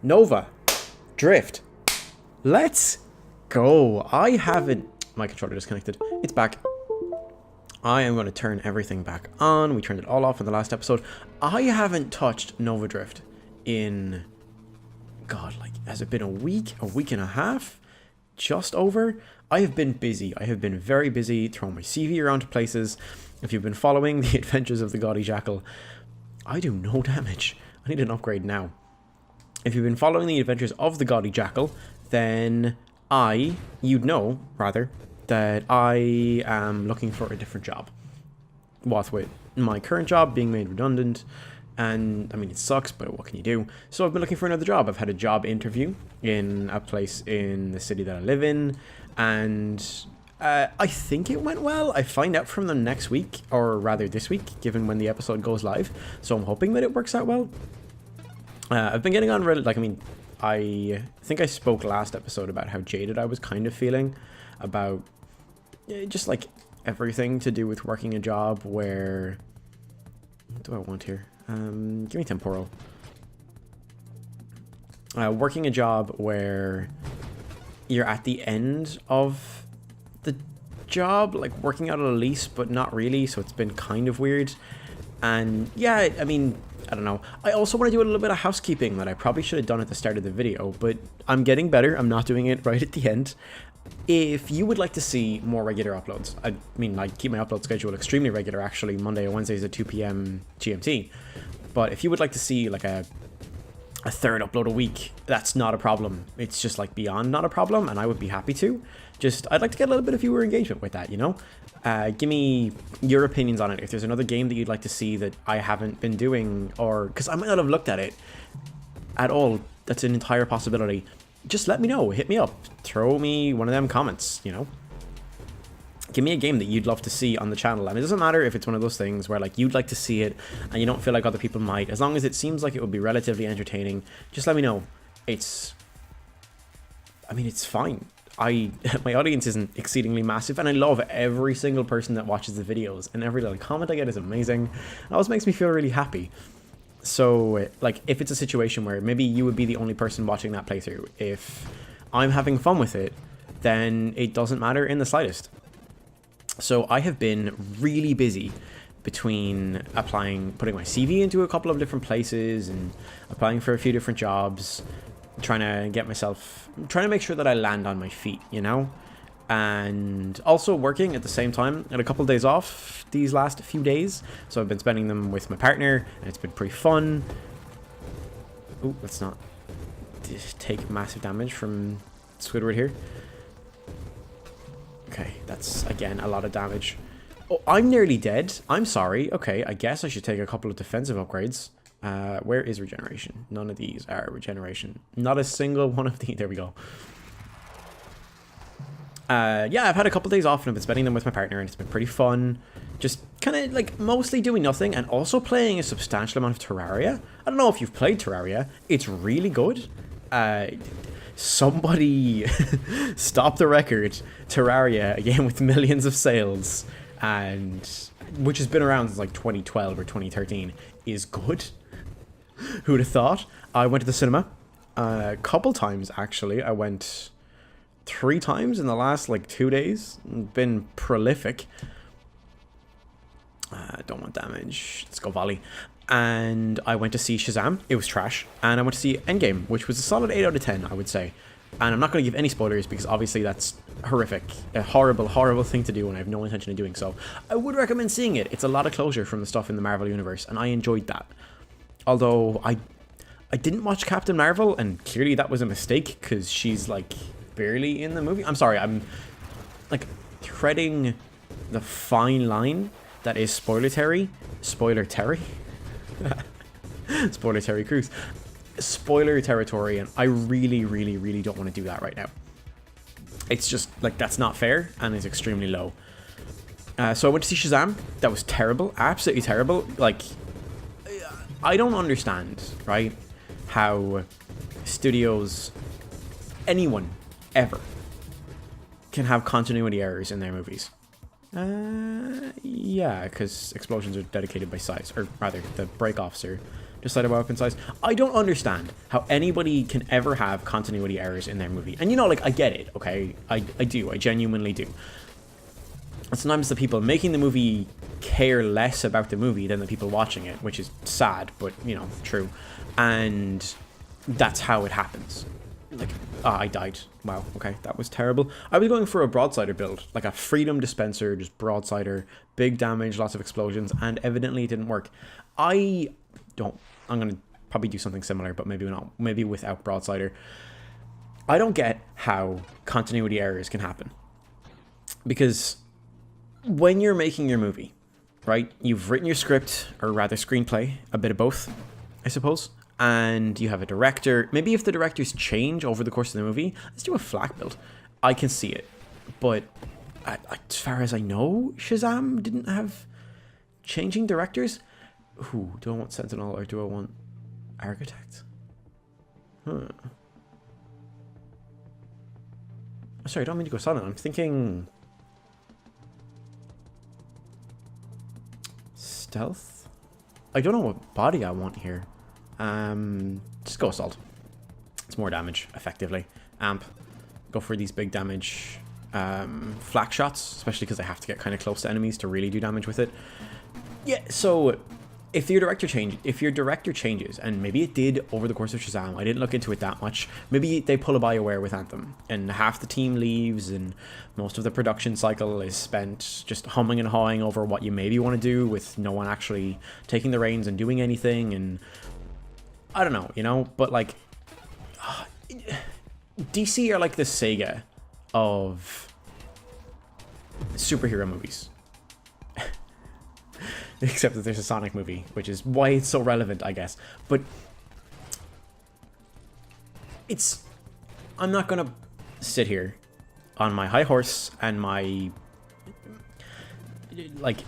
Nova. Drift. Let's go. I haven't... My controller disconnected. It's back. I am going to turn everything back on. We turned it all off in the last episode. I haven't touched Nova Drift in... God, like, has it been a week and a half? Just over? I have been busy. I have been very busy throwing my CV around to places. If you've been following the adventures of the Gaudy Jackal, I do no damage. I need an upgrade now. If you've been following the adventures of the Gaudy Jackal, then you'd know, rather, that I am looking for a different job. What with my current job being made redundant, and, I mean, it sucks, but what can you do? So I've been looking for another job. I've had a job interview in a place in the city that I live in, and I think it went well. I find out from them next week, or rather this week, given when the episode goes live. So I'm hoping that it works out well. I've been getting on Reddit, like, I mean, I think I spoke last episode about how jaded I was kind of feeling about just, like, everything to do with working a job where... What do I want here? Give me temporal. Working a job where you're at the end of the job, like working out a lease, but not really, so it's been kind of weird. And yeah, I mean, I don't know. I also want to do a little bit of housekeeping that I probably should have done at the start of the video, but I'm getting better. I'm not doing it right at the end. If you would like to see more regular uploads, I mean, I keep my upload schedule extremely regular, actually, Monday and Wednesdays at 2 p.m. GMT. But if you would like to see, like, a third upload a week, that's not a problem. It's just, like, beyond not a problem, and I would be happy to. Just, I'd like to get a little bit of viewer engagement with that, you know? Give me your opinions on it. If there's another game that you'd like to see that I haven't been doing, or... Because I might not have looked at it at all. That's an entire possibility. Just let me know. Hit me up. Throw me one of them comments, you know? Give me a game that you'd love to see on the channel. And it doesn't matter if it's one of those things where, like, you'd like to see it and you don't feel like other people might. As long as it seems like it would be relatively entertaining, just let me know. It's... I mean, it's fine. My audience isn't exceedingly massive, and I love every single person that watches the videos, and every little comment I get is amazing. It always makes me feel really happy. So, like, if it's a situation where maybe you would be the only person watching that playthrough, if I'm having fun with it, then it doesn't matter in the slightest. So I have been really busy between putting my CV into a couple of different places and applying for a few different jobs, trying to make sure that I land on my feet, you know? And also working at the same time. I had a couple of days off these last few days, so I've been spending them with my partner, and it's been pretty fun. Ooh, let's not take massive damage from Squidward here. Okay, that's, again, a lot of damage. Oh, I'm nearly dead. I'm sorry. Okay, I guess I should take a couple of defensive upgrades. Where is regeneration? None of these are regeneration. Not a single one of these. There we go. Yeah, I've had a couple days off and I've been spending them with my partner, and it's been pretty fun. Just kind of, like, mostly doing nothing and also playing a substantial amount of Terraria. I don't know if you've played Terraria. It's really good. Somebody stop the record. Terraria, again, with millions of sales, and which has been around since like 2012 or 2013, is good. Who'd have thought? I went to the cinema a couple times, actually. I went 3 times in the last like 2 days. Been prolific. Don't want damage. Let's go volley. And I went to see Shazam. It was trash. And I went to see Endgame, which was a solid 8 out of 10, I would say. And I'm not going to give any spoilers because obviously that's horrific. A horrible, horrible thing to do, and I have no intention of doing so. I would recommend seeing it. It's a lot of closure from the stuff in the Marvel Universe, and I enjoyed that. Although I didn't watch Captain Marvel, and clearly that was a mistake because she's like barely in the movie. I'm sorry, I'm like treading the fine line that is spoiler Terry. Spoiler Terry Crews. Spoiler territory, and I really, really, really don't want to do that right now. It's just, like, that's not fair, and it's extremely low. So I went to see Shazam. That was terrible. Absolutely terrible. Like, I don't understand, right, how studios, anyone, ever, can have continuity errors in their movies. Yeah, because explosions are dedicated by size, or rather, the break-offs are decided by weapon size. I don't understand how anybody can ever have continuity errors in their movie. And, you know, like, I get it, okay? I do. I genuinely do. And sometimes the people making the movie care less about the movie than the people watching it, which is sad, but, you know, true. And that's how it happens. Like, I died. Wow, okay, that was terrible. I was going for a broadsider build, like a freedom dispenser, just broadsider, big damage, lots of explosions, and evidently it didn't work. I'm gonna probably do something similar, but maybe not, maybe without broadsider. I don't get how continuity errors can happen. Because when you're making your movie, right, you've written your script, or rather screenplay, a bit of both, I suppose, and you have a director. Maybe if the directors change over the course of the movie, let's do a FLAK build. I can see it, but as far as I know, Shazam didn't have changing directors. Ooh, do I want Sentinel or do I want Architect? Huh. Sorry, I don't mean to go silent. I'm thinking stealth. I don't know what body I want here. Just go assault. It's more damage, effectively. Amp. Go for these big damage flak shots, especially because I have to get kind of close to enemies to really do damage with it. Yeah, so if your director changes, and maybe it did over the course of Shazam, I didn't look into it that much. Maybe they pull a BioWare with Anthem, and half the team leaves, and most of the production cycle is spent just humming and hawing over what you maybe want to do, with no one actually taking the reins and doing anything, and I don't know, you know, but like, DC are like the Sega of superhero movies. Except that there's a Sonic movie, which is why it's so relevant, I guess. But I'm not gonna sit here on my high horse and my, like,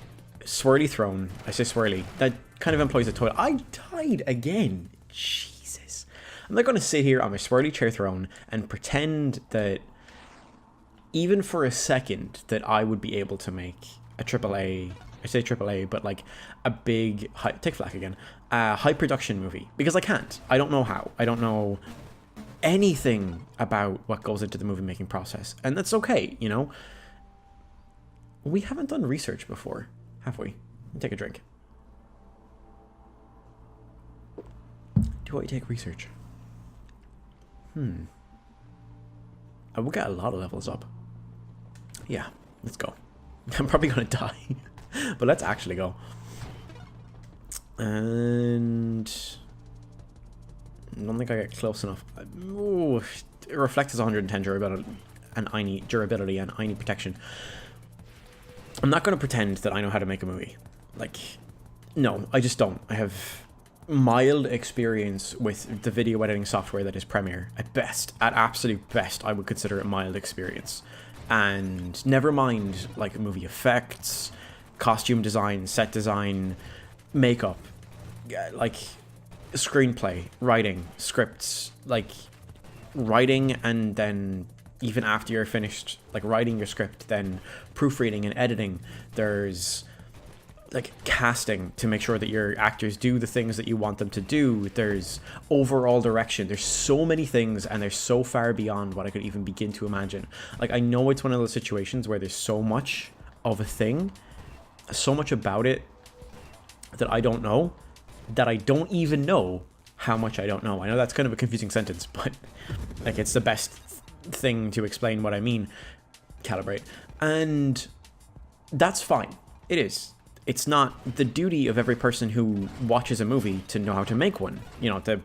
swirly throne. I say swirly. That kind of employs a toilet. I died again. Jesus. I'm not gonna sit here on my swirly chair throne and pretend that even for a second that I would be able to make a AAA, I say AAA, but like a big, take FLAK again, high production movie. Because I can't. I don't know how. I don't know anything about what goes into the movie making process. And that's okay, you know? We haven't done research before, have we? Take a drink. Do I take research? I will get a lot of levels up. Yeah, let's go. I'm probably gonna die. But let's actually go. And I don't think I get close enough. Ooh, Reflect is 110 durability, and I need protection. I'm not going to pretend that I know how to make a movie. Like, no, I just don't. I have mild experience with the video editing software that is Premiere. At best, at absolute best, I would consider it mild experience. And never mind, like, movie effects, costume design, set design, makeup, like screenplay, writing, scripts, like writing, and then even after you're finished like writing your script, then proofreading and editing, there's like casting to make sure that your actors do the things that you want them to do, there's overall direction, there's so many things, and they're so far beyond what I could even begin to imagine. Like, I know it's one of those situations where there's so much of a thing, so much about it that I don't know, that I don't even know how much I don't know. I know that's kind of a confusing sentence, but like, it's the best thing to explain what I mean. Calibrate. And that's fine. It is. It's not the duty of every person who watches a movie to know how to make one. You know, the,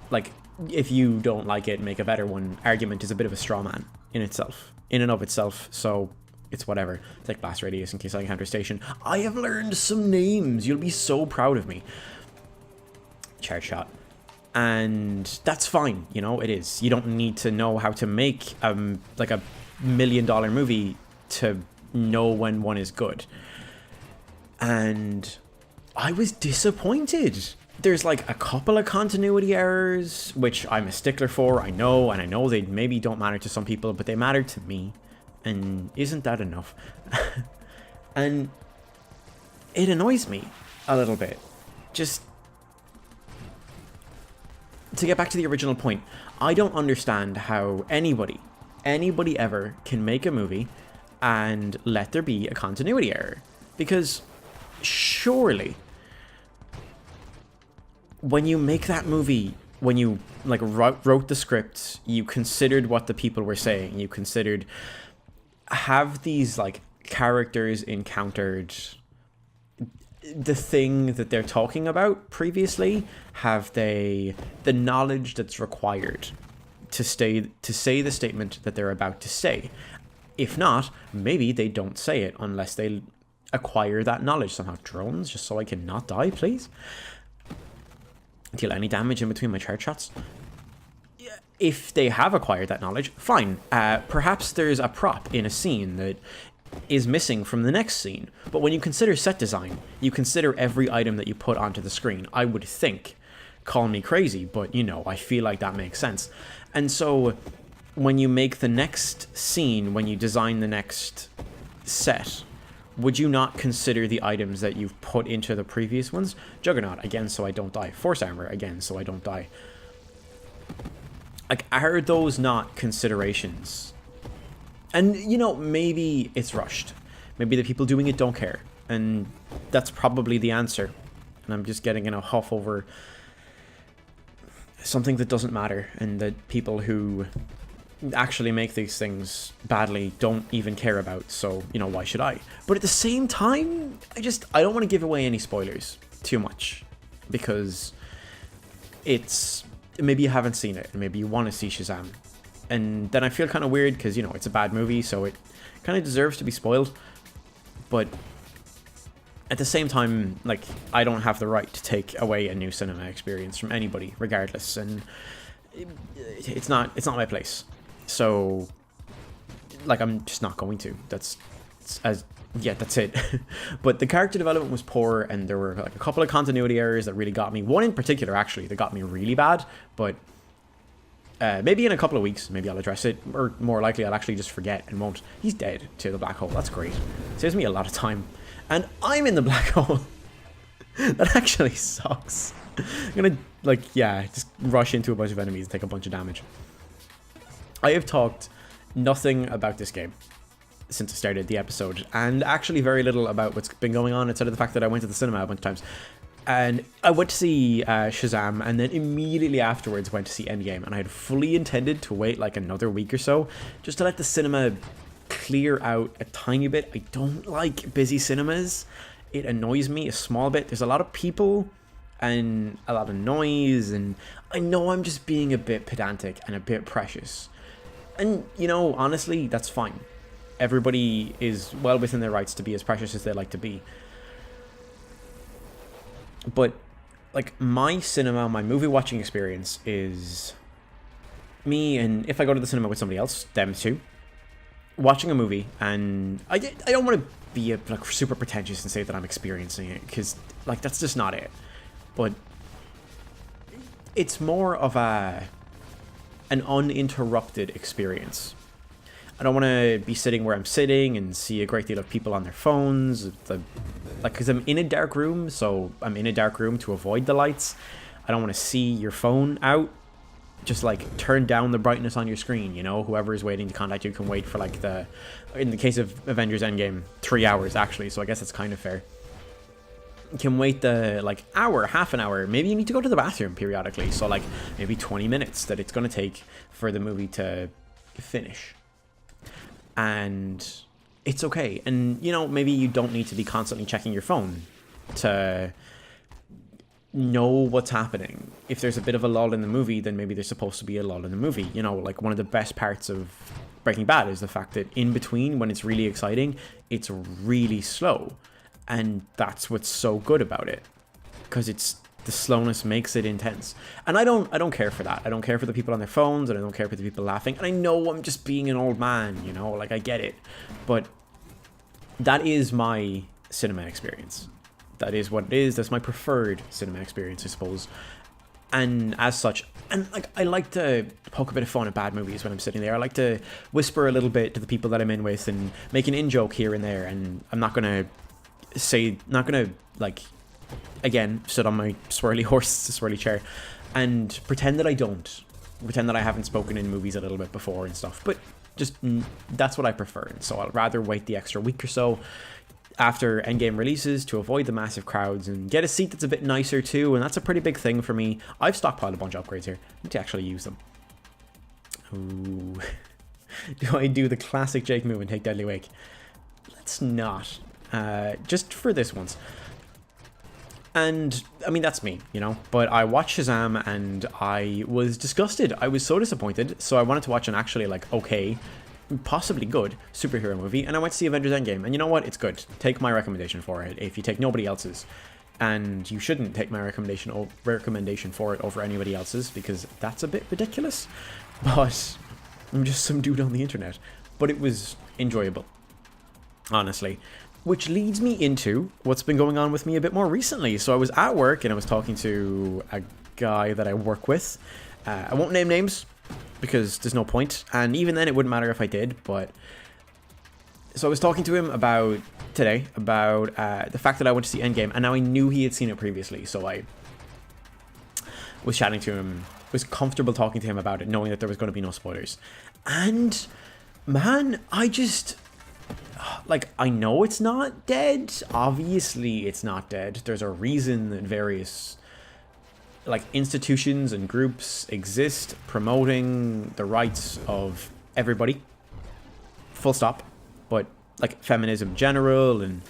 like, if you don't like it, make a better one argument is a bit of a straw man in itself, in and of itself. So it's whatever. It's like blast radius in case I encounter station. I have learned some names. You'll be so proud of me. Charge shot. And that's fine, you know, it is. You don't need to know how to make like a $1 million movie to know when one is good. And I was disappointed. There's like a couple of continuity errors, which I'm a stickler for, I know, and I know they maybe don't matter to some people, but they matter to me. And isn't that enough? And it annoys me a little bit. Just to get back to the original point, I don't understand how anybody ever can make a movie and let there be a continuity error. Because surely, when you make that movie, when you like wrote the script, you considered what the people were saying, you considered, have these like characters encountered the thing that they're talking about previously? Have they the knowledge that's required to say the statement that they're about to say? If not, maybe they don't say it unless they acquire that knowledge somehow. Drones, just so I can not die, please. Deal any damage in between my charge shots. If they have acquired that knowledge, fine. Perhaps there's a prop in a scene that is missing from the next scene. But when you consider set design, you consider every item that you put onto the screen. I would think, call me crazy, but you know, I feel like that makes sense. And so when you make the next scene, when you design the next set, would you not consider the items that you've put into the previous ones? Juggernaut, again, so I don't die. Force armor, again, so I don't die. Like, are those not considerations? And, you know, maybe it's rushed. Maybe the people doing it don't care. And that's probably the answer. And I'm just getting in a huff over something that doesn't matter. And that people who actually make these things badly don't even care about. So, you know, why should I? But at the same time, I don't want to give away any spoilers too much. Because it's... maybe you haven't seen it. And maybe you want to see Shazam. And then I feel kind of weird because, you know, it's a bad movie, so it kind of deserves to be spoiled. But at the same time, like, I don't have the right to take away a new cinema experience from anybody, regardless. And it's not my place. So, like, I'm just not going to. That's it. But the character development was poor, and there were like a couple of continuity errors that really got me. One in particular, actually, that got me really bad, but... maybe in a couple of weeks, maybe I'll address it, or more likely I'll actually just forget and won't. He's dead to the black hole. That's great. Saves me a lot of time. And I'm in the black hole. That actually sucks. I'm gonna, like, yeah, just rush into a bunch of enemies and take a bunch of damage. I have talked nothing about this game since I started the episode, and actually very little about what's been going on outside of the fact that I went to the cinema a bunch of times. And I went to see Shazam, and then immediately afterwards went to see Endgame. And I had fully intended to wait like another week or so, just to let the cinema clear out a tiny bit. I don't like busy cinemas. It annoys me a small bit. There's a lot of people and a lot of noise, and I know I'm just being a bit pedantic and a bit precious. And, you know, honestly, that's fine. Everybody is well within their rights to be as precious as they like to be. But, like, my cinema, my movie watching experience is me, and if I go to the cinema with somebody else, them too, watching a movie, and I don't want to be like super pretentious and say that I'm experiencing it, because, like, that's just not it. But it's more of an uninterrupted experience. I don't want to be sitting where I'm sitting and see a great deal of people on their phones. Like, because I'm in a dark room, so I'm in a dark room to avoid the lights. I don't want to see your phone out. Just, like, turn down the brightness on your screen, you know? Whoever is waiting to contact you can wait for, like, in the case of Avengers Endgame, 3 hours, actually, so I guess it's kind of fair. You can wait the, like, hour, half an hour. Maybe you need to go to the bathroom periodically, so, like, maybe 20 minutes that it's going to take for the movie to finish. And it's okay. And, you know, maybe you don't need to be constantly checking your phone to know what's happening. If there's a bit of a lull in the movie, then maybe there's supposed to be a lull in the movie. You know, like, one of the best parts of Breaking Bad is the fact that in between, when it's really exciting, it's really slow. And that's what's so good about it. Because the slowness makes it intense. And I don't care for that. I don't care for the people on their phones, and I don't care for the people laughing. And I know I'm just being an old man, you know, like, I get it. But that is my cinema experience. That is what it is. That's my preferred cinema experience, I suppose. And as such, and, like, I like to poke a bit of fun at bad movies when I'm sitting there. I like to whisper a little bit to the people that I'm in with and make an in-joke here and there. And I'm not gonna like, again, sit on my swirly horse, swirly chair, and pretend that I don't. Pretend that I haven't spoken in movies a little bit before and stuff. But just, that's what I prefer. And so I'll rather wait the extra week or so after Endgame releases to avoid the massive crowds and get a seat that's a bit nicer too, and that's a pretty big thing for me. I've stockpiled a bunch of upgrades here. I need to actually use them. Ooh. Do I do the classic Jake move and take Deadly Wake? Let's not. Just for this once. And, I mean, that's me, you know? But I watched Shazam and I was disgusted. I was so disappointed, so I wanted to watch an actually, like, okay, possibly good superhero movie, and I went to see Avengers Endgame, and you know what? It's good. Take my recommendation for it if you take nobody else's. And you shouldn't take my recommendation for it over anybody else's, because that's a bit ridiculous. But I'm just some dude on the internet. But it was enjoyable, honestly. Which leads me into what's been going on with me a bit more recently. So I was at work, and I was talking to a guy that I work with. I won't name names, because there's no point, and even then it wouldn't matter if I did. But so I was talking to him about today about the fact that I went to see Endgame, and now I knew he had seen it previously, so I was chatting to him, was comfortable talking to him about it, knowing that there was going to be no spoilers. And man, I just, like, I know it's not dead. Obviously it's not dead. There's a reason that various, like, institutions and groups exist promoting the rights of everybody, full stop. But, like, feminism in general and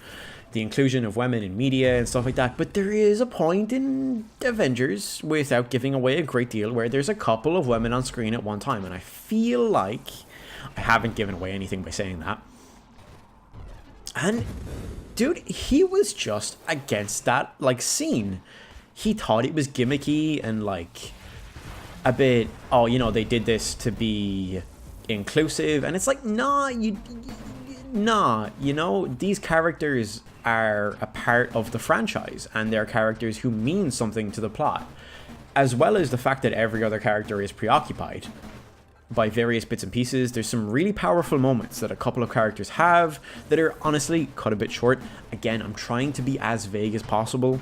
the inclusion of women in media and stuff like that. But there is a point in Avengers, without giving away a great deal, where there's a couple of women on screen at one time, and I feel like I haven't given away anything by saying that. And dude, he was just against that, like, scene. He thought it was gimmicky and, like, a bit, oh, you know, they did this to be inclusive. And it's like, nah, you know, these characters are a part of the franchise, and they're characters who mean something to the plot, as well as the fact that every other character is preoccupied by various bits and pieces. There's some really powerful moments that a couple of characters have that are honestly cut a bit short. Again, I'm trying to be as vague as possible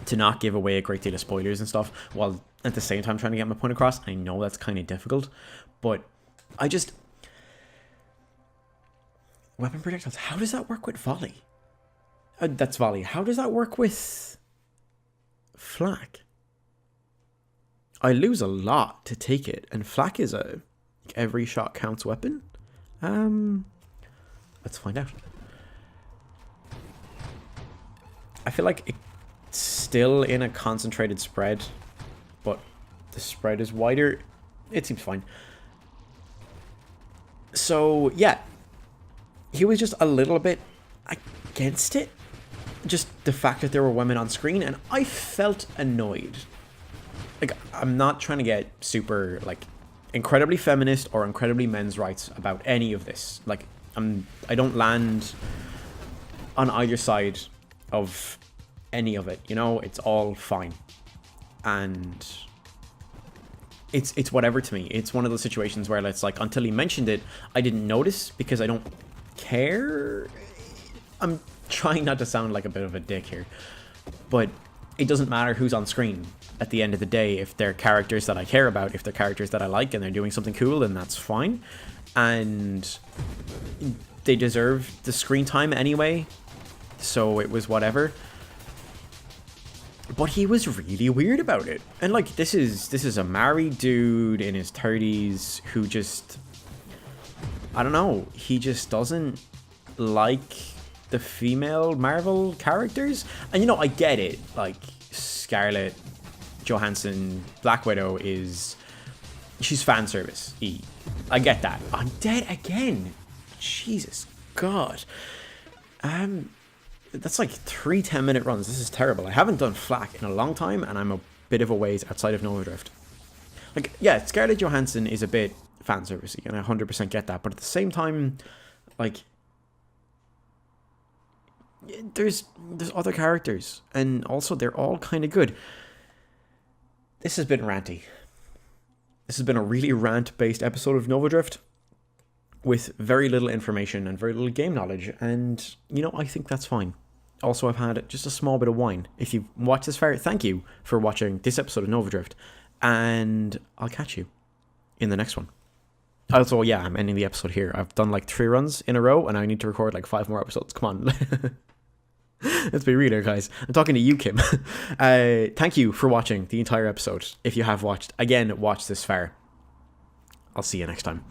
to not give away a great deal of spoilers and stuff, while at the same time trying to get my point across. I know that's kind of difficult, but I just... Weapon projectiles, how does that work with volley? That's volley. How does that work with FLAK? I lose a lot to take it, and FLAK is a every shot counts weapon. Let's find out. I feel like it's still in a concentrated spread, but the spread is wider. It seems fine. So yeah, he was just a little bit against it. Just the fact that there were women on screen, and I felt annoyed. Like, I'm not trying to get super, like, incredibly feminist or incredibly men's rights about any of this. Like, I don't land on either side of any of it, you know? It's all fine. And it's whatever to me. It's one of those situations where it's like, until he mentioned it, I didn't notice because I don't care. I'm trying not to sound like a bit of a dick here, but it doesn't matter who's on screen at the end of the day. If they're characters that I care about, if they're characters that I like and they're doing something cool, then that's fine. And they deserve the screen time anyway, so it was whatever. But he was really weird about it. And like, this is a married dude in his 30s who just, I don't know, he just doesn't like the female Marvel characters. And you know, I get it, like, Scarlett Johansson, Black Widow, she's fan service. I get that. I'm dead again. Jesus God. That's like 3 10-minute runs. This is terrible. I haven't done FLAK in a long time, and I'm a bit of a ways outside of Nova Drift. Like, yeah, Scarlett Johansson is a bit fan servicey, and I 100% get that. But at the same time, like, there's other characters, and also they're all kind of good. This has been ranty. This has been a really rant-based episode of Nova Drift with very little information and very little game knowledge, and, you know, I think that's fine. Also, I've had just a small bit of wine. If you've watched this far, thank you for watching this episode of Nova Drift, and I'll catch you in the next one. Also, yeah, I'm ending the episode here. I've done like 3 runs in a row, and I need to record like 5 more episodes. Come on. Let's be real here, guys. I'm talking to you, Kim. Thank you for watching the entire episode. If you have watched, again, watch this far. I'll see you next time.